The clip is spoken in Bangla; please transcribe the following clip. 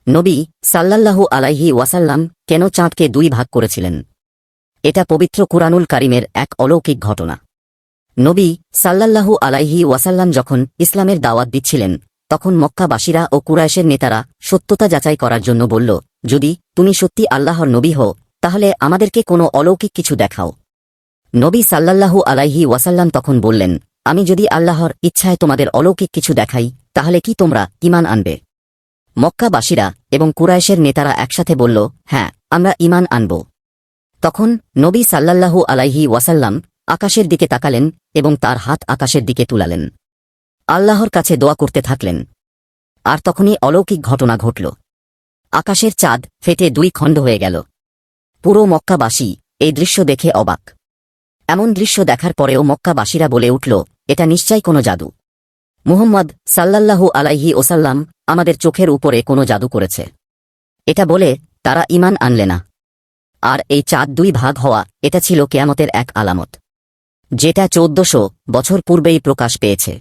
নবী সাল্লাল্লাহু আলাইহি ওয়াসাল্লাম কেন চাঁদকে দুই ভাগ করেছিলেন? এটা পবিত্র কুরআনুল কারীমের এক অলৌকিক ঘটনা। নবী সাল্লাল্লাহু আলাইহি ওয়াসাল্লাম যখন ইসলামের দাওয়াত দিচ্ছিলেন, তখন মক্কাবাসীরা ও কুরাইশের নেতারা সত্যতা যাচাই করার জন্য বলল, যদি তুমি সত্যি আল্লাহর নবী হও, তাহলে আমাদেরকে কোনো অলৌকিক কিছু দেখাও। নবী সাল্লাল্লাহু আলাইহি ওয়াসাল্লাম তখন বললেন, আমি যদি আল্লাহর ইচ্ছায় তোমাদের অলৌকিক কিছু দেখাই, তাহলে কি তোমরা ঈমান আনবে? মক্কাবাসীরা এবং কুরাইশের নেতারা একসাথে বলল, হ্যাঁ, আমরা ঈমান আনব। তখন নবী সাল্লাল্লাহু আলাইহি ওয়াসাল্লাম আকাশের দিকে তাকালেন এবং তার হাত আকাশের দিকে তুলালেন। আল্লাহর কাছে দোয়া করতে থাকলেন। আর তখনই অলৌকিক ঘটনা ঘটল। আকাশের চাঁদ ফেটে দুই খণ্ড হয়ে গেল। পুরো মক্কাবাসী এই দৃশ্য দেখে অবাক। এমন দৃশ্য দেখার পরেও মক্কাবাসীরা বলে উঠল, এটা নিশ্চয়ই কোনো জাদু। মুহাম্মদ সাল্লাল্লাহু আলাইহি ওসাল্লাম আমাদের চোখের উপরে কোনো জাদু করেছে। এটা বলে তারা ঈমান আনলে না। আর এই চাঁদ দুই ভাগ হওয়া, এটা ছিল কিয়ামতের এক আলামত, যেটা 1400 বছর পূর্বেই প্রকাশ পেয়েছে।